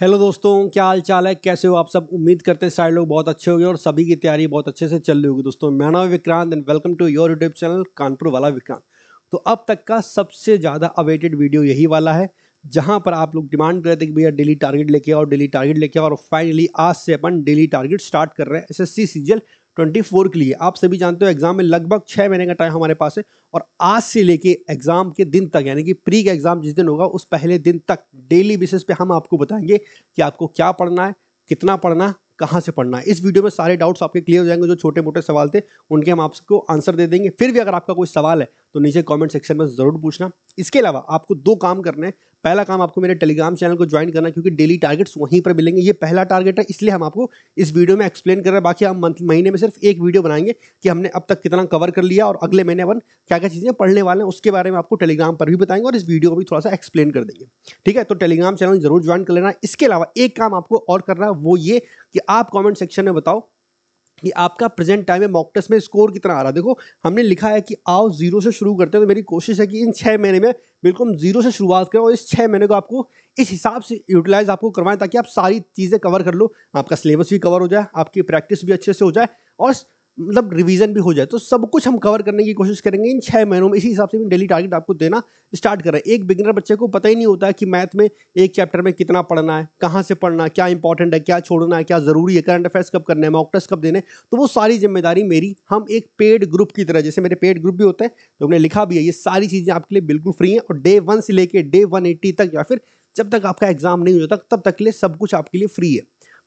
Hello दोस्तों, क्या हाल चाल है? कैसे हो आप सब? उम्मीद करते हैं सारे लोग बहुत अच्छे होंगे और सभी की तैयारी बहुत अच्छे से चल रही होगी। दोस्तों, मेरा नाम है Vikrant and welcome to your YouTube channel Kanpur वाला विक्रांत। तो अब तक का सबसे ज़्यादा अवेटेड वीडियो यही वाला है, जहां पर आप लोग डिमांड कर रहे थे कि भैया डेली टारगेट लेके आओ, डेली टारगेट लेके आओ। और फाइनली आज से अपन डेली टारगेट स्टार्ट कर रहे हैं एसएससी सीजीएल 24 के लिए। आप सभी जानते हो एग्जाम में लगभग 6 महीने का टाइम हमारे पास है, और आज से लेके एग्जाम के दिन तक, यानी कि प्री का एग्जाम जिस दिन होगा उस पहले दिन तक डेली बेसिस पे हम आपको बताएंगे कि आपको क्या पढ़ना है, कितना पढ़ना है, कहाँ से पढ़ना है। इस वीडियो में सारे डाउट्स आपके क्लियर हो जाएंगे। जो छोटे मोटे सवाल थे उनके हम आपको आंसर दे देंगे। फिर भी अगर आपका कोई सवाल है तो नीचे कमेंट सेक्शन में जरूर पूछना। इसके अलावा आपको 2 काम करने हैं। पहला काम, आपको मेरे टेलीग्राम चैनल को ज्वाइन करना है, क्योंकि डेली टारगेट्स वहीं पर मिलेंगे। ये पहला टारगेट है, इसलिए हम आपको इस वीडियो में एक्सप्लेन कर रहे हैं। बाकी हम महीने में सिर्फ एक वीडियो बनाएंगे कि हमने अब तक कितना कवर कर लिया और अगले महीने अपन क्या क्या चीजें पढ़ने वाले हैं, उसके बारे में आपको टेलीग्राम पर भी बताएंगे और इस वीडियो को भी थोड़ा सा एक्सप्लेन कर देंगे। ठीक है, तो टेलीग्राम चैनल जरूर ज्वाइन कर लेना। इसके अलावा एक काम आपको और करना है, वो ये कि आप कमेंट सेक्शन में बताओ कि आपका प्रेजेंट टाइम में मॉक टेस्ट में स्कोर कितना आ रहा है। देखो, हमने लिखा है कि आओ जीरो से शुरू करते हैं, तो मेरी कोशिश है कि इन 6 महीने में बिल्कुल जीरो से शुरुआत करें और इस 6 महीने को आपको इस हिसाब से यूटिलाइज आपको करवाएं, ताकि आप सारी चीज़ें कवर कर लो, आपका सिलेबस भी कवर हो जाए, आपकी प्रैक्टिस भी अच्छे से हो जाए और मतलब रिवीजन भी हो जाए। तो सब कुछ हम कवर करने की कोशिश करेंगे इन 6 महीनों में। इसी हिसाब से भी डेली टारगेट आपको देना स्टार्ट कर रहे हैं। एक बिगिनर बच्चे को पता ही नहीं होता है कि मैथ में एक चैप्टर में कितना पढ़ना है, कहाँ से पढ़ना है, क्या इंपॉर्टेंट है, क्या छोड़ना है, क्या जरूरी है, करंट अफेयर्स कब करने हैं, मॉक टेस्ट कब देने। तो वो सारी जिम्मेदारी मेरी, हम एक पेड ग्रुप की तरह, जैसे मेरे पेड ग्रुप भी होते हैं तो हमने लिखा भी है, ये सारी चीजें आपके लिए बिल्कुल फ्री है। और डे 1 से लेके डे 180 तक, या फिर जब तक आपका एग्जाम नहीं हो जाता तब तक के लिए सब कुछ आपके लिए फ्री है।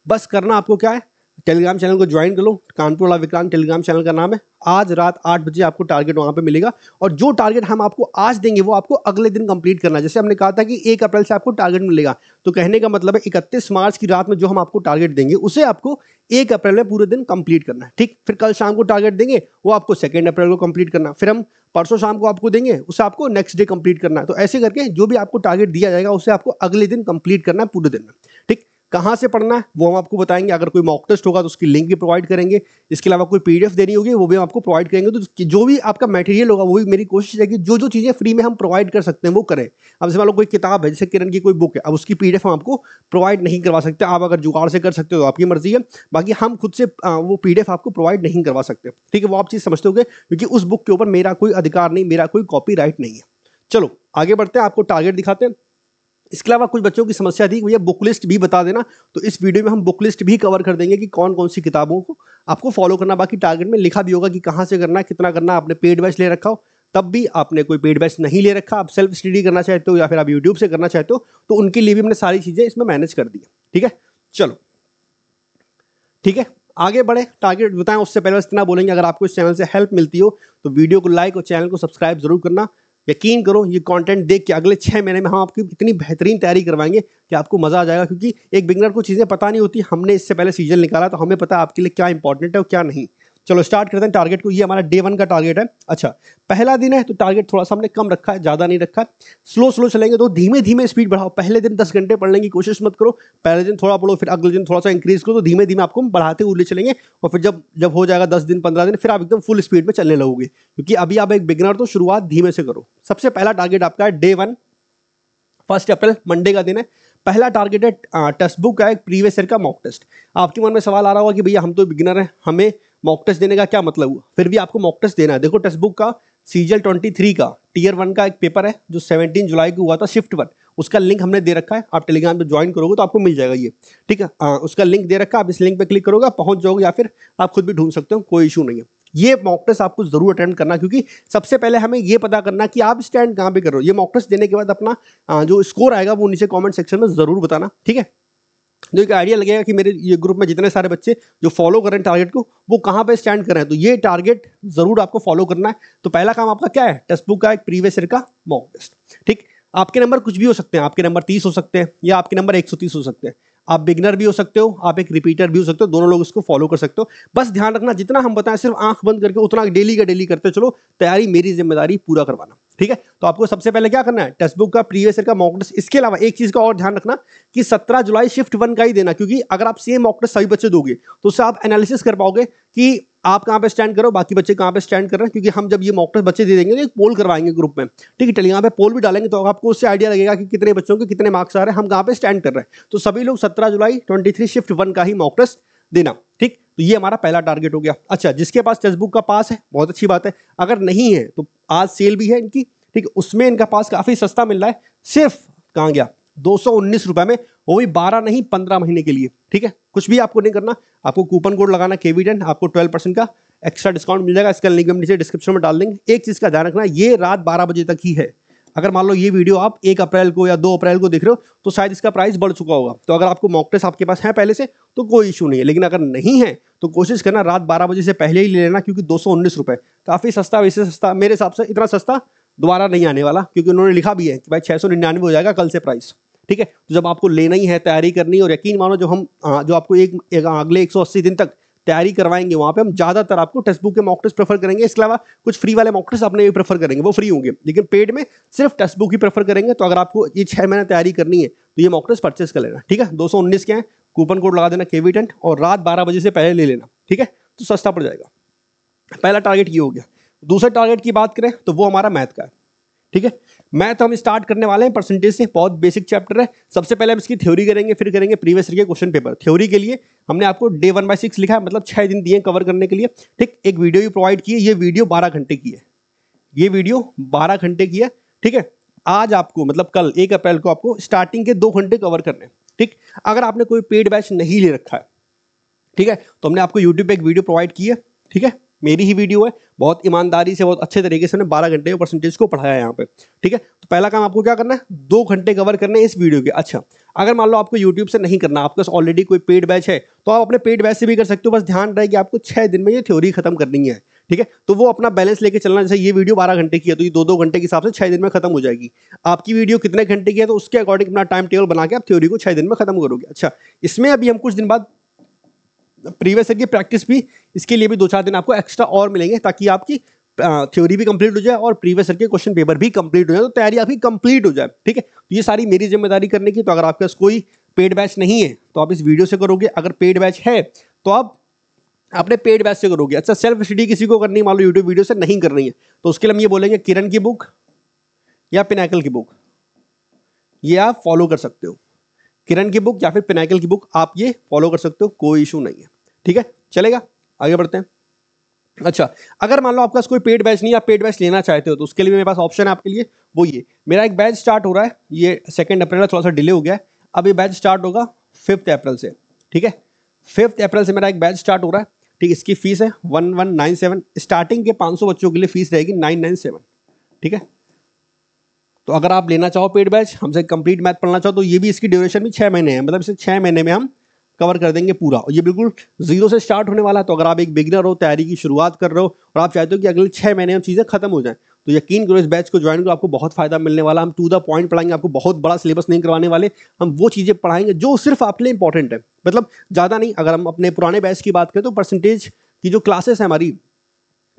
बस करना आपको क्या है, टेलीग्राम चैनल को ज्वाइन कर लो। कानपुर वाला विक्रांत टेलीग्राम चैनल का नाम है। आज रात 8 बजे आपको टारगेट वहां पे मिलेगा, और जो टारगेट हम आपको आज देंगे वो आपको अगले दिन कंप्लीट करना है। जैसे हमने कहा था कि 1 अप्रैल से आपको टारगेट मिलेगा, तो कहने का मतलब है 31 मार्च की रात में जो हम आपको टारगेट देंगे उसे आपको 1 अप्रैल में पूरे दिन कंप्लीट करना है। ठीक, फिर कल शाम को टारगेट देंगे, वो आपको 2 अप्रैल को कंप्लीट करना। फिर हम परसों शाम को आपको देंगे, उसे आपको नेक्स्ट डे कंप्लीट करना है। तो ऐसे करके जो भी आपको टारगेट दिया जाएगा उसे आपको अगले दिन कंप्लीट करना है पूरे दिन में। ठीक, कहाँ से पढ़ना है वो हम आपको बताएंगे। अगर कोई मॉक टेस्ट होगा तो उसकी लिंक भी प्रोवाइड करेंगे। इसके अलावा कोई पीडीएफ देनी होगी वो भी हम आपको प्रोवाइड करेंगे। तो जो भी आपका मटेरियल होगा वो भी मेरी कोशिश है कि जो जो चीज़ें फ्री में हम प्रोवाइड कर सकते हैं वो करें। अब जैसे मान लो कोई किताब है, जैसे किरण की कोई बुक है, अब उसकी पीडीएफ हम आपको प्रोवाइड नहीं करवा सकते। आप अगर जुगाड़ से कर सकते हो तो आपकी मर्जी है, बाकी हम खुद से वो पीडीएफ आपको प्रोवाइड नहीं करवा सकते। ठीक है, वो आप चीज़ समझते होगे, क्योंकि उस बुक के ऊपर मेरा कोई अधिकार नहीं, मेरा कोई कॉपीराइट नहीं है। चलो आगे बढ़ते हैं, आपको टारगेट दिखाते हैं। इसके अलावा कुछ बच्चों की समस्या थी कि भैया बुक लिस्ट भी बता देना, तो इस वीडियो में हम बुक लिस्ट भी कवर कर देंगे कि कौन कौन सी किताबों को आपको फॉलो करना। बाकी टारगेट में लिखा भी होगा कि कहाँ से करना है, कितना करना है। आपने पेड बैच ले रखा हो, तब भी आपने कोई पेड बैच नहीं ले रखा, आप सेल्फ स्टडी करना चाहते हो या फिर आप यूट्यूब से करना चाहते हो, तो उनके लिए भी हमने सारी चीजें इसमें मैनेज कर दी है। ठीक है, चलो ठीक है, आगे बढ़े, टारगेट बताएं। उससे पहले बस इतना बोलेंगे, अगर आपको इस चैनल से हेल्प मिलती हो तो वीडियो को लाइक और चैनल को सब्सक्राइब जरूर करना। यकीन करो, ये कंटेंट देख के अगले 6 महीने में हम आपकी इतनी बेहतरीन तैयारी करवाएंगे कि आपको मजा आ जाएगा। क्योंकि एक बिगनर को चीजें पता नहीं होती, हमने इससे पहले सीजन निकाला तो हमें पता है आपके लिए क्या इंपॉर्टेंट है और क्या नहीं। चलो स्टार्ट करते हैं टारगेट को। ये हमारा डे 1 का टारगेट है। अच्छा, पहला दिन है तो टारगेट थोड़ा सा हमने कम रखा है, ज्यादा नहीं रखा। स्लो स्लो चलेंगे तो धीमे धीमे स्पीड बढ़ाओ। पहले दिन 10 घंटे पढ़ने की कोशिश मत करो, पहले दिन थोड़ा पढ़ो, फिर अगले दिन थोड़ा सा इंक्रीज करो। तो धीमे धीमे आपको बढ़ाते हुए चलेंगे, और फिर जब जब हो जाएगा 10 दिन 15 दिन, फिर आप एकदम फुल स्पीड में चलने लगोगे। क्योंकि अभी आप एक बिगिनर, तो शुरुआत धीमे से करो। सबसे पहला टारगेट आपका है डे 1, 1 अप्रैल मंडे का दिन है। पहला टारगेट है टेक्स्ट बुक का एक प्रीवियस ईयर का मॉक टेस्ट। आपके मन में सवाल आ रहा होगा कि भैया हम तो बिगिनर हैं, हमें मॉक टेस्ट देने का क्या मतलब हुआ? फिर भी आपको मॉक टेस्ट देना है। देखो, टेक्स्ट बुक का सीजीएल 23 का टियर 1 का एक पेपर है जो 17 जुलाई को हुआ था, शिफ्ट 1। उसका लिंक हमने दे रखा है, आप टेलीग्राम पे ज्वाइन करोगे तो आपको मिल जाएगा ये। ठीक है, उसका लिंक दे रखा है, आप इस लिंक पे क्लिक करोगे, पहुंच जाओगे, या फिर आप खुद भी ढूंढ सकते हो, कोई इशू नहीं है। ये मॉक टेस्ट आपको जरूर अटेंड करना, क्योंकि सबसे पहले हमें ये पता करना कि आप स्टैंड कहां पे कर रहे हो। ये मॉक टेस्ट देने के बाद अपना जो स्कोर आएगा वो नीचे कमेंट सेक्शन में जरूर बताना। ठीक है, तो एक आइडिया लगेगा कि मेरे ये ग्रुप में जितने सारे बच्चे जो फॉलो कर रहे हैं टारगेट को, वो कहां पे स्टैंड कर रहे हैं। तो ये टारगेट जरूर आपको फॉलो करना है। तो पहला काम आपका क्या है, टेक्स्ट बुक का एक प्रीवियस ईयर का मॉक टेस्ट। ठीक, आपके नंबर कुछ भी हो सकते हैं, आपके नंबर 30 हो सकते हैं या आपके नंबर 130 हो सकते हैं। आप बिगनर भी हो सकते हो, आप एक रिपीटर भी हो सकते हो, दोनों लोग इसको फॉलो कर सकते हो। बस ध्यान रखना, जितना हम बताएं सिर्फ आंख बंद करके उतना डेली का डेली करते चलो। तैयारी मेरी जिम्मेदारी, पूरा करवाना। ठीक है, तो आपको सबसे पहले क्या करना है, टेक्स्ट बुक का प्रीवियस ईयर का मॉक टेस्ट। इसके अलावा एक चीज का और ध्यान रखना कि 17 जुलाई शिफ्ट 1 का ही देना, क्योंकि अगर आप सेम मॉक टेस्ट सभी बच्चे दोगे तो उससे आप एनालिसिस कर पाओगे कि आप कहाँ पे स्टैंड करो, बाकी बच्चे कहाँ पे स्टैंड कर रहे हैं, क्योंकि हम जब ये मॉक टेस्ट बच्चे दे देंगे तो एक पोल करवाएंगे ग्रुप में, ठीक है। चलिए यहाँ पे पोल भी डालेंगे तो आपको उससे आइडिया लगेगा कि कितने बच्चों के कितने मार्क्स आ रहे हैं, हम कहाँ पे स्टैंड कर रहे हैं। तो सभी लोग 17 जुलाई 23 शिफ्ट 1 का ही मॉक टेस्ट देना, ठीक। तो ये हमारा पहला टारगेट हो गया। अच्छा, जिसके पास टेक्स्ट बुक का पास है बहुत अच्छी बात है, अगर नहीं है तो आज सेल भी है इनकी, ठीक है, उसमें इनका पास काफी सस्ता मिल रहा है, सिर्फ कहाँ गया 219 रुपए में, वो भी 12 नहीं 15 महीने के लिए, ठीक है। कुछ भी आपको नहीं करना, आपको कूपन कोड लगाना KV10, आपको 12% का एक्स्ट्रा डिस्काउंट मिल जाएगा। इसका लिंक हम नीचे डिस्क्रिप्शन में डाल देंगे। एक चीज का ध्यान रखना, ये रात 12 बजे तक ही है। अगर मान लो ये वीडियो आप 1 अप्रैल को या 2 अप्रैल को देख रहे हो तो शायद इसका प्राइस बढ़ चुका होगा। तो अगर आपको मॉक टेस्ट आपके पास है पहले से तो कोई इशू नहीं है, लेकिन अगर नहीं है तो कोशिश करना रात 12 बजे से पहले ही ले लेना, क्योंकि 219 रुपए काफी सस्ता, वैसे सस्ता मेरे हिसाब से इतना सस्ता दोबारा नहीं आने वाला, क्योंकि उन्होंने लिखा भी है कि भाई 699 हो जाएगा कल से प्राइस, ठीक है। तो जब आपको लेना ही है, तैयारी करनी है, और यकीन मानो जो हम जो आपको एक अगले 180 दिन तक तैयारी करवाएंगे वहां पे हम ज्यादातर आपको टेक्स्ट बुक के मॉक टेस्ट प्रेफर करेंगे। इसके अलावा कुछ फ्री वाले मॉक टेस्ट अपने भी प्रेफर करेंगे, वो फ्री होंगे, लेकिन पेड में सिर्फ टेक्स्ट बुक ही प्रेफर करेंगे। तो अगर आपको ये 6 महीने तैयारी करनी है तो ये मॉक टेस्ट परचेस कर लेना, ठीक है। 219 के हैं, कूपन कोड लगा देना KV10 और रात 12 बजे से पहले ले लेना, ठीक है, तो सस्ता पड़ जाएगा। पहला टारगेट ये हो गया। दूसरे टारगेट की बात करें तो वो हमारा मैथ का है, ठीक है। मैथ हम स्टार्ट करने वाले हैं परसेंटेज से, बहुत बेसिक चैप्टर है। सबसे पहले हम इसकी थ्योरी करेंगे, फिर करेंगे प्रीवियस ईयर के क्वेश्चन पेपर। थ्योरी के लिए हमने आपको डे 1/6 लिखा है, मतलब 6 दिन दिए कवर करने के लिए, ठीक। एक वीडियो भी प्रोवाइड की है, ये वीडियो 12 घंटे की है, ये वीडियो 12 घंटे की है, ठीक है। आज आपको मतलब कल 1 अप्रैल को आपको स्टार्टिंग के 2 घंटे कवर करने हैं, ठीक। अगर आपने कोई पेड बैच नहीं ले रखा है, ठीक है, तो हमने आपको यूट्यूब पे एक वीडियो प्रोवाइड की है, ठीक है, मेरी ही वीडियो है, बहुत ईमानदारी से बहुत अच्छे तरीके से हमने 12 घंटे परसेंटेज को पढ़ाया है यहाँ पे, ठीक है। तो पहला काम आपको क्या करना है, 2 घंटे कवर करने हैं इस वीडियो के। अच्छा, अगर मान लो आपको यूट्यूब से नहीं करना, आपके पास ऑलरेडी कोई पेड बैच है तो आप अपने पेड बैच से भी कर सकते हो, बस ध्यान रहे कि आपको 6 दिन में ये थ्योरी खत्म करनी है, ठीक है। तो वो अपना बैलेंस लेके चलना, जैसे ये वीडियो 12 घंटे की है तो ये 2-2 घंटे के हिसाब से 6 दिन में खत्म हो जाएगी। आपकी वीडियो कितने घंटे की है तो उसके अकॉर्डिंग अपना टाइम टेबल बना के आप थ्योरी को 6 दिन में खत्म करोगे। अच्छा, इसमें अभी हम कुछ दिन बाद प्रीवियस ईयर की प्रैक्टिस भी, इसके लिए भी 2-4 दिन आपको एक्स्ट्रा और मिलेंगे, ताकि आपकी थ्योरी भी कंप्लीट हो जाए और प्रीवियस ईयर के क्वेश्चन पेपर भी कंप्लीट हो जाए, तो तैयारी आपकी कंप्लीट हो जाए, ठीक है। तो ये सारी मेरी जिम्मेदारी करने की। तो अगर आपके पास कोई पेड बैच नहीं है तो आप इस वीडियो से करोगे, अगर पेड बैच है तो आप अपने पेड बैच से करोगे। अच्छा, सेल्फ स्टडी किसी को करनी, मान लो यूट्यूब वीडियो से नहीं कर रही है, तो उसके लिए हम ये बोलेंगे किरण की बुक या पिनैकल की बुक, ये आप फॉलो कर सकते हो। किरण की बुक या फिर पिनैकल की बुक आप ये फॉलो कर सकते हो, कोई इशू नहीं है, ठीक है। चलेगा, आगे बढ़ते हैं। अच्छा, अगर मान लो आपका कोई पेड बैच नहीं, आप पेड बैच लेना चाहते हो तो उसके लिए मेरे पास ऑप्शन है आपके लिए, वो ये मेरा एक बैच स्टार्ट हो रहा है, ये 2 अप्रैल का थोड़ा सा डिले हो गया है, अब ये बैच स्टार्ट होगा 5 अप्रैल से, ठीक है। 5 अप्रैल से मेरा एक बैच स्टार्ट हो रहा है, ठीक। इसकी फीस है 1197, स्टार्टिंग के 500 बच्चों के लिए फीस रहेगी 997, ठीक है। तो अगर आप लेना चाहो पेड बैच, हमसे कंप्लीट मैथ पढ़ना चाहो, तो ये भी इसकी ड्यूरेशन भी 6 महीने है, मतलब इसे 6 महीने में हम कवर कर देंगे पूरा, और ये बिल्कुल 0 से स्टार्ट होने वाला है। तो अगर आप एक बिगिनर हो, तैयारी की शुरुआत कर रहे हो और आप चाहते हो कि अगले 6 महीने में चीज़ें खत्म हो जाएं, तो यकीन करो इस बैच को ज्वाइन करो, आपको बहुत फायदा मिलने वाला। हम टू द पॉइंट पढ़ाएंगे, आपको बहुत बड़ा सिलेबस नहीं करवाने वाले, हम वो चीज़ें पढ़ाएंगे जो सिर्फ आपके लिए इंपॉर्टेंट है, मतलब ज़्यादा नहीं। अगर हम अपने पुराने बैच की बात करें तो परसेंटेज की जो क्लासेस है हमारी,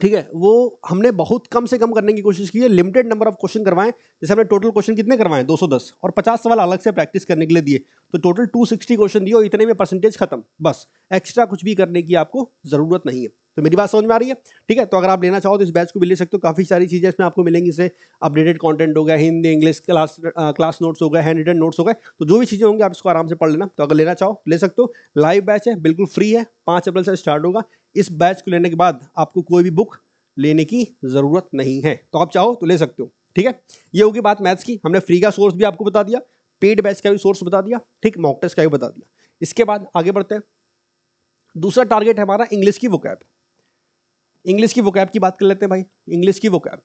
ठीक है, वो हमने बहुत कम से कम करने की कोशिश की है, लिमिटेड नंबर ऑफ क्वेश्चन करवाएं। जैसे हमने टोटल क्वेश्चन कितने करवाएं 210, और 50 सवाल अलग से प्रैक्टिस करने के लिए दिए, तो टोटल 260 क्वेश्चन दिए और इतने में परसेंटेज खत्म, बस एक्स्ट्रा कुछ भी करने की आपको जरूरत नहीं है। तो मेरी बात समझ में आ रही है, ठीक है। तो अगर आप लेना चाहो तो इस बैच को भी ले सकते हो, काफी सारी चीजें इसमें आपको मिलेंगी, जैसे अपडेटेड कंटेंट हो गया, हिंदी इंग्लिश क्लास नोट्स हो गए, हैंड रिटन नोट्स हो गए, तो जो भी चीजें होंगी आप इसको आराम से पढ़ लेना। तो अगर लेना चाहो ले सकते हो, लाइव बैच है, बिल्कुल फ्री है, 5 अप्रैल से स्टार्ट होगा। इस बैच को लेने के बाद आपको कोई भी बुक लेने की जरूरत नहीं है, तो आप चाहो तो ले सकते हो, ठीक है। ये होगी बात मैथ्स की। हमने फ्री का सोर्स भी आपको बता दिया, पेड बैच का भी सोर्स बता दिया, ठीक, मॉक टेस्ट का भी बता दिया। इसके बाद आगे बढ़ते हैं। दूसरा टारगेट है हमारा इंग्लिश की वोकैब। इंग्लिश की वोकैब की बात कर लेते हैं भाई। इंग्लिश की वोकैब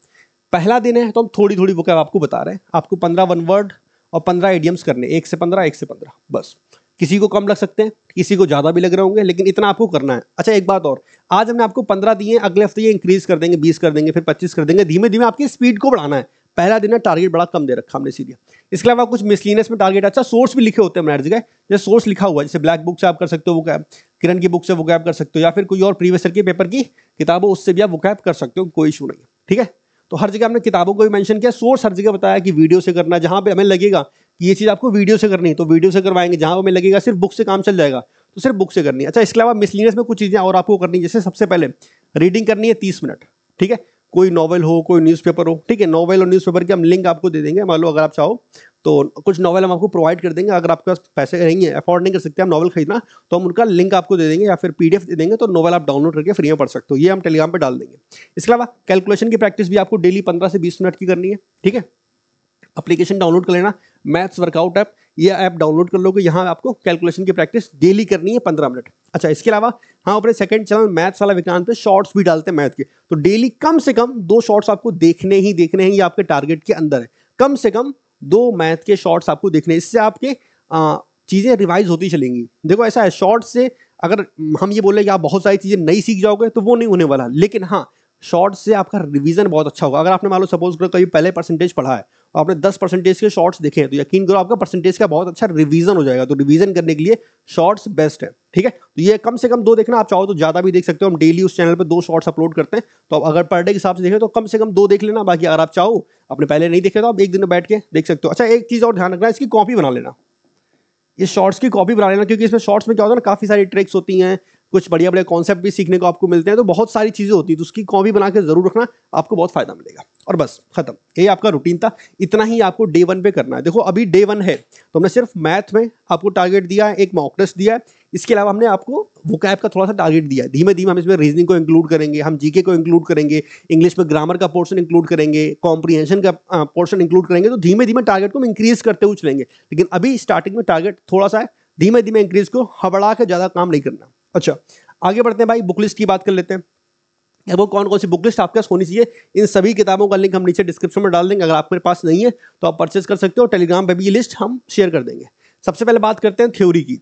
पहला दिन है तो हम थोड़ी थोड़ी वोकैब आपको बता रहे हैं। आपको 15 वन वर्ड और 15 इडियम्स करने, 1 से 15 1 से 15, बस। किसी को कम लग सकते हैं, किसी को ज़्यादा भी लग रहे होंगे, लेकिन इतना आपको करना है। अच्छा, एक बात और, आज हमने आपको 15 दिए, अगले हफ्ते ये इंक्रीज कर देंगे, 20 कर देंगे, फिर 25 कर देंगे, धीमे धीमे आपकी स्पीड को बढ़ाना है। पहला दिन है, टारगेट बड़ा कम दे रखा हमने सीधे। इसके अलावा कुछ मिसलिनियस में टारगेट, अच्छा सोर्स भी लिखे होते हैं हमारी जगह, जैसे सोर्स लिखा हुआ है, जैसे ब्लैक बुक से आप कर सकते हो वोकैब, किरण की बुक से वोकैब कर सकते हो, या फिर कोई और प्रीवियस ईयर के पेपर की किताबों उससे भी आप वोकैब कर सकते हो, कोई इशू नहीं है, ठीक है। तो हर जगह हमने किताबों को भी मेंशन किया, सोर्स हर जगह बताया कि वीडियो से करना, जहां पे हमें लगेगा कि ये चीज़ आपको वीडियो से करनी है तो वीडियो से करवाएंगे, जहां हमें लगेगा सिर्फ बुक से काम चल जाएगा तो सिर्फ बुक से करनी है। अच्छा, इसके अलावा मिसलिनियस में कुछ चीज़ें और आपको करनी है, जैसे सबसे पहले रीडिंग करनी है 30 मिनट, ठीक है। कोई नॉवल हो, कोई न्यूज़पेपर हो, ठीक है। नॉवल और न्यूज़पेपर की हम लिंक आपको दे देंगे, मान लो अगर आप चाहो तो कुछ नॉवल हम आपको प्रोवाइड कर देंगे। अगर आपके पास पैसे नहीं है, अफोर्ड नहीं कर सकते हम नॉवल खरीदना, तो हम उनका लिंक आपको दे देंगे या फिर पीडीएफ दे देंगे, तो नॉवल आप डाउनलोड करके फ्री में पढ़ सकते हो। ये हम टेलीग्राम पे डाल देंगे। इसके अलावा कैलकुलेशन की प्रैक्टिस भी आपको डेली 15 से 20 मिनट की करनी है, ठीक है। एप्लीकेशन डाउनलोड कर लेना, मैथ्स वर्कआउट ऐप, ये ऐप डाउनलोड कर लोगे। यहाँ आपको कैलकुलेशन की प्रैक्टिस डेली करनी है 15 मिनट। अच्छा, इसके अलावा हम अपने सेकंड चैनल मैथ्स वाला विक्रांत पे शॉर्ट्स भी डालते हैं मैथ के, तो डेली कम से कम 2 शॉर्ट्स आपको देखने ही देखने हैं, ये आपके टारगेट के अंदर है। कम से कम 2 मैथ के शॉर्ट्स आपको देखने हैं, इससे आपके चीजें रिवाइज होती चलेंगी। देखो ऐसा है, शॉर्ट से अगर हम ये बोले कि आप बहुत सारी चीजें नई सीख जाओगे तो वो नहीं होने वाला, लेकिन हाँ शॉर्ट से आपका रिवीजन बहुत अच्छा होगा। अगर आपने मान लो सपोज करो कभी पहले परसेंटेज पढ़ा है और आपने 10% के शॉर्ट्स देखे हैं, तो यकीन करो आपका परसेंटेज का बहुत अच्छा रिवीजन हो जाएगा। तो रिवीजन करने के लिए शॉर्ट्स बेस्ट है, ठीक है। तो ये कम से कम 2 देखना, आप चाहो तो ज्यादा भी देख सकते हो। हम डेली उस चैनल पे 2 शॉर्ट्स अपलोड करते हैं, तो अब अगर पर डे के हिसाब से देखें तो कम से कम 2 देख लेना। बाकी अगर आप चाहो अपने पहले नहीं देखे तो आप एक दिन में बैठ के देख सकते हो। अच्छा, एक चीज और ध्यान रखना, इसकी कॉपी बना लेना, इस शॉर्ट्स की कॉपी बना लेना, क्योंकि इसमें शॉर्ट्स में क्या होता है ना, काफी सारी ट्रिक्स होती हैं, कुछ बढ़िया बढ़िया कॉन्सेप्ट भी सीखने को आपको मिलते हैं, तो बहुत सारी चीजें होती हैं, तो उसकी कॉपी बना के जरूर रखना, आपको बहुत फायदा मिलेगा। और बस खत्म, ये आपका रूटीन था, इतना ही आपको डे 1 पे करना है। देखो अभी डे 1 है, तो हमने सिर्फ मैथ में आपको टारगेट दिया है, एक मॉक टेस्ट दिया है, इसके अलावा हमने आपको वोकैब का थोड़ा सा टारगेट दिया है। धीमे धीमे हम इसमें रीजनिंग को इंक्लूड करेंगे, हम जीके को इंक्लूड करेंगे, इंग्लिश में ग्रामर का पोर्शन इंक्लूड करेंगे, कॉम्प्रिहेंशन का पोर्शन इंक्लूड करेंगे। तो धीमे धीमे टारगेट को हम इंक्रीज करते हुए चलेंगे, लेकिन अभी स्टार्टिंग में टारगेट थोड़ा सा है, धीमे धीमे इंक्रीज को हबड़ा के ज्यादा काम नहीं करना। अच्छा, आगे बढ़ते हैं भाई, बुक लिस्ट की बात कर लेते हैं। वो कौन कौन सी बुक लिस्ट आपके पास होनी चाहिए, इन सभी किताबों का लिंक हम नीचे डिस्क्रिप्शन में डाल देंगे। अगर आपके पास नहीं है तो आप परचेज कर सकते हो, टेलीग्राम पे भी ये लिस्ट हम शेयर कर देंगे। सबसे पहले बात करते हैं थ्योरी की।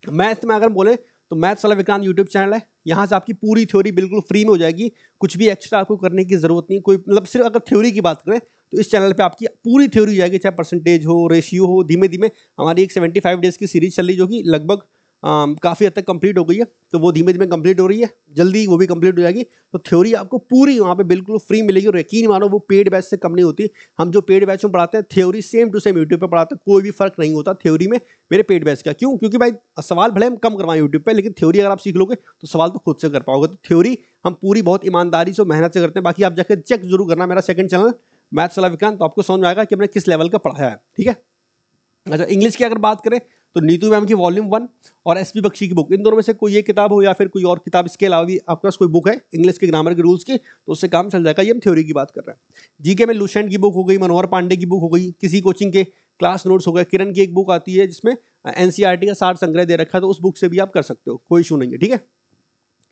मैथ में अगर बोले तो मैथ्स वाला विक्रांत यूट्यूब चैनल है, यहाँ से आपकी पूरी थ्योरी बिल्कुल फ्री में हो जाएगी, कुछ भी एक्स्ट्रा आपको करने की जरूरत नहीं। कोई मतलब सिर्फ अगर थ्योरी की बात करें तो इस चैनल पे आपकी पूरी थ्योरी हो जाएगी, चाहे परसेंटेज हो, रेशियो हो। धीमे धीमे हमारी एक 75 डेज की सीरीज चल रही, जो कि लगभग काफ़ी हद तक कंप्लीट हो गई है, तो वो धीमे धीमे कंप्लीट हो रही है, जल्दी वो भी कंप्लीट हो जाएगी। तो थ्योरी आपको पूरी वहाँ पे बिल्कुल फ्री मिलेगी, और यकीन मानो वो पेड बैच से कम नहीं होती। हम जो पेड बैच में पढ़ाते हैं theory same to same YouTube पे पढ़ाते हैं, कोई भी फर्क नहीं होता थ्योरी में मेरे पेड बैच का। क्यों? क्योंकि भाई सवाल भले हम कम करवाएं यूट्यूब पे, लेकिन थ्योरी अगर आप सीख लोगे तो सवाल तो खुद से कर पाओगे। तो थ्योरी हम पूरी बहुत ईमानदारी से मेहनत से करते हैं। बाकी आप जाकर चेक जरूर करना मेरा सेकंड चैनल मैथ्स वाला विक्रांत, तो आपको समझ में आएगा कि हमने किस लेवल का पढ़ाया है, ठीक है। अच्छा, इंग्लिश की अगर बात करें तो नीतू मैम की वॉल्यूम 1 और एसपी बख्शी की बुक, इन दोनों में से कोई एक किताब हो या फिर कोई और किताब, इसके अलावा भी आपके पास कोई बुक है इंग्लिश के ग्रामर के रूल्स की, तो उससे काम चल जाएगा। ये हम थ्योरी की बात कर रहे हैं। जीके में लुसेंट की बुक हो गई, मनोहर पांडे की बुक हो गई, किसी कोचिंग के क्लास नोट्स हो गए, किरण की एक बुक आती है जिसमें एनसीईआरटी का सार संग्रह दे रखा है, तो उस बुक से भी आप कर सकते हो, कोई इशू नहीं है, ठीक है।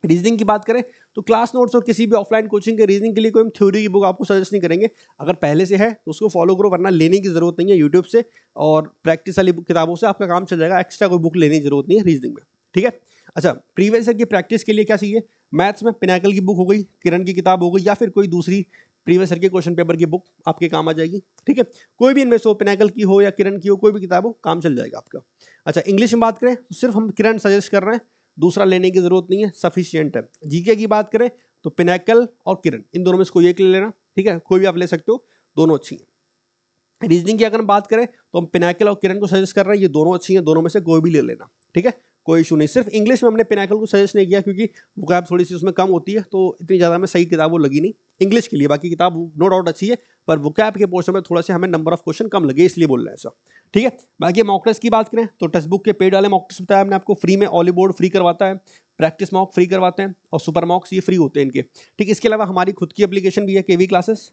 रीजनिंग की बात करें तो क्लास नोट्स और किसी भी ऑफलाइन कोचिंग के रीजनिंग के लिए कोई हम थ्योरी की बुक आपको सजेस्ट नहीं करेंगे। अगर पहले से है तो उसको फॉलो करो, वरना लेने की जरूरत नहीं है यूट्यूब से, और प्रैक्टिस वाली किताबों से आपका काम चल जाएगा। एक्स्ट्रा कोई बुक लेने की जरूरत नहीं है रीजनिंग में, ठीक है। अच्छा, प्रीवियस ईयर की प्रैक्टिस के लिए क्या चाहिए? मैथ्स में पिनाकल की बुक हो गई, किरण की किताब हो गई, या फिर कोई दूसरी प्रीवियस ईयर के क्वेश्चन पेपर की बुक आपके काम आ जाएगी, ठीक है। कोई भी इनमें से हो, पिनाकल की हो या किरण की हो, कोई भी किताब हो, काम चल जाएगा आपका। अच्छा, इंग्लिश में बात करें तो सिर्फ हम किरण सजेस्ट कर रहे हैं, दूसरा लेने की जरूरत नहीं है, सफिशिएंट है। जीके की बात करें तो पिनाकल और किरण, इन दोनों में से कोई एक ले लेना, ठीक है, कोई भी आप ले सकते हो, दोनों अच्छी हैं। रीजनिंग की अगर हम बात करें तो हम पिनाकल और किरण को सजेस्ट कर रहे हैं, ये दोनों अच्छी हैं, दोनों में से कोई भी ले लेना, ठीक है, कोई इशू नहीं। सिर्फ इंग्लिश में हमने पिनाकल को सजेस्ट नहीं किया क्योंकि वोकैब थोड़ी सी उसमें कम होती है, तो इतनी ज़्यादा हमें सही किताब वो लगी नहीं इंग्लिश के लिए। बाकी किताब नो डाउट अच्छी है, पर वोकैब के पोर्शन में थोड़ा सा हमें नंबर ऑफ क्वेश्चन कम लगे, इसलिए बोल रहे हैं ऐसा, ठीक है। बाकी मॉक टेस्ट की बात करें तो टेक्स्ट बुक के पेड वाले मॉक टेस्ट बताया हमने आपको, फ्री में ऑली बोर्ड फ्री करवाता है, प्रैक्टिस मॉक फ्री करवाते हैं, और सुपर मॉक्स ये फ्री होते हैं इनके, ठीक है। इसके अलावा हमारी खुद की एप्लीकेशन भी है केवी क्लासेस,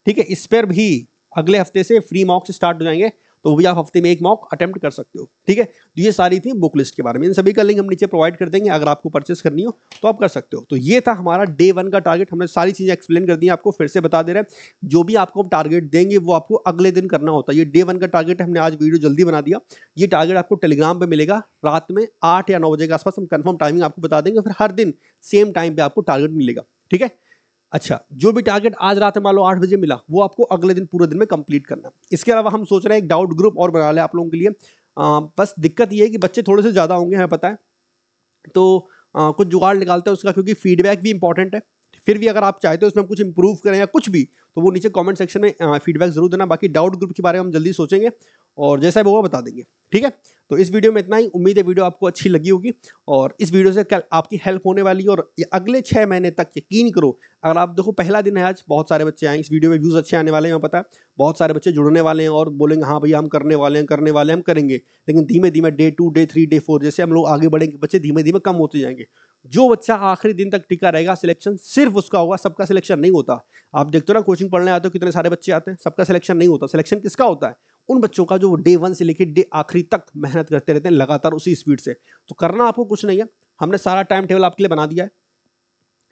ठीक है, इस पर भी अगले हफ्ते से फ्री मॉक्स स्टार्ट हो जाएंगे, तो वो भी आप हफ्ते में एक मॉक अटेम्प्ट कर सकते हो, ठीक है। तो ये सारी थी बुक लिस्ट के बारे में, इन सभी का लिंक हम नीचे प्रोवाइड कर देंगे, अगर आपको परचेस करनी हो तो आप कर सकते हो। तो ये था हमारा डे 1 का टारगेट, हमने सारी चीजें एक्सप्लेन कर दी, आपको फिर से बता दे रहे हैं। जो भी आपको टारगेट देंगे वो आपको अगले दिन करना होता है। ये डे 1 का टारगेट हमने आज वीडियो जल्दी बना दिया, ये टारगेट आपको टेलीग्राम पे मिलेगा रात में 8 या 9 बजे के आसपास, हम कंफर्म टाइमिंग आपको बता देंगे, फिर हर दिन सेम टाइम पे आपको टारगेट मिलेगा, ठीक है। अच्छा, जो भी टारगेट आज रात में मान लो 8 बजे मिला, वो आपको अगले दिन पूरे दिन में कंप्लीट करना है। इसके अलावा हम सोच रहे हैं एक डाउट ग्रुप और बना लें आप लोगों के लिए। बस दिक्कत ये है कि बच्चे थोड़े से ज़्यादा होंगे, हमें पता है, तो कुछ जुगाड़ निकालते हैं उसका, क्योंकि फीडबैक भी इंपॉर्टेंट है। फिर भी अगर आप चाहते हो उसमें कुछ इंप्रूव करें या कुछ भी, तो वो नीचे कमेंट सेक्शन में फीडबैक जरूर देना। बाकी डाउट ग्रुप के बारे में हम जल्दी सोचेंगे, और जैसा भी होगा बता देंगे, ठीक है। तो इस वीडियो में इतना ही। उम्मीद है वीडियो आपको अच्छी लगी होगी और इस वीडियो से कल आपकी हेल्प होने वाली है। और ये अगले 6 महीने तक यकीन करो, अगर आप देखो पहला दिन है आज, बहुत सारे बच्चे आए, इस वीडियो में व्यूज अच्छे आने वाले हैं, हमें पता है। बहुत सारे बच्चे जुड़ने वाले हैं और बोलेंगे हाँ भैया हम करने वाले हैं, हम करेंगे। लेकिन धीमे धीमे डे 2 डे 3 डे 4 जैसे हम लोग आगे बढ़ेंगे, बच्चे धीमे धीमे कम होते जाएंगे। जो बच्चा आखिरी दिन तक टिका रहेगा, सिलेक्शन सिर्फ उसका होगा, सबका सिलेक्शन नहीं होता। आप देखते हो ना कोचिंग पढ़ने आते हो कितने सारे बच्चे आते हैं, सबका सिलेक्शन नहीं होता। सिलेक्शन किसका होता है? उन बच्चों का जो डे 1 से लेकर डे आखिरी तक मेहनत करते रहते हैं लगातार उसी स्पीड से। तो करना आपको कुछ नहीं है, हमने सारा टाइम टेबल आपके लिए बना दिया है,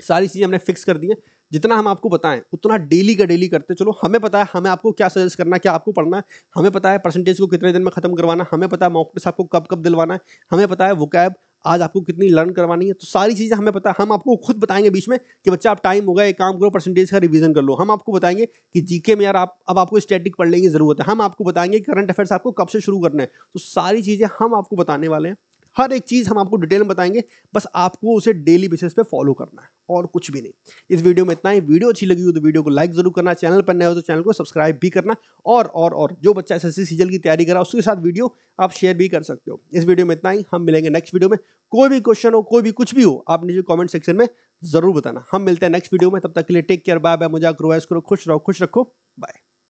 सारी चीजें हमने फिक्स कर दी है। जितना हम आपको बताएं उतना डेली का डेली करते चलो। हमें पता है हमें आपको क्या सजेस्ट करना है, क्या आपको पढ़ना है, हमें पता है परसेंटेज को कितने दिन में खत्म करवाना है, हमें पता है मॉक टेस्ट आपको कब कब दिलवाना है, हमें पता है वोकैब आज आपको कितनी लर्न करवानी है। तो सारी चीजें हमें पता है। हम आपको खुद बताएंगे बीच में कि बच्चा आप टाइम होगा एक काम करो, परसेंटेज का रिवीजन कर लो। हम आपको बताएंगे कि जीके में यार आप अब आपको स्टैटिक पढ़ने की जरूरत है। हम आपको बताएंगे कि करंट अफेयर्स आपको कब से शुरू करना है। तो सारी चीजें हम आपको बताने वाले हैं, हर एक चीज हम आपको डिटेल में बताएंगे, बस आपको उसे डेली बेसिस पे फॉलो करना है और कुछ भी नहीं। इस वीडियो में इतना ही। वीडियो अच्छी लगी हो तो वीडियो को लाइक जरूर करना, चैनल पर नए हो तो चैनल को सब्सक्राइब भी करना। और जो बच्चा एसएससी सीजीएल की तैयारी कर रहा है उसके साथ वीडियो आप शेयर भी कर सकते हो। इस वीडियो में इतना ही, हम मिलेंगे नेक्स्ट वीडियो में। कोई भी क्वेश्चन हो, कोई भी कुछ भी हो, आप नीचे कॉमेंट सेक्शन में जरूर बताना। हम मिलते हैं नेक्स्ट वीडियो में, तब तक के लिए टेक केयर, बाय बाय, मजाक करो, खुश रहो, खुश रखो, बाय।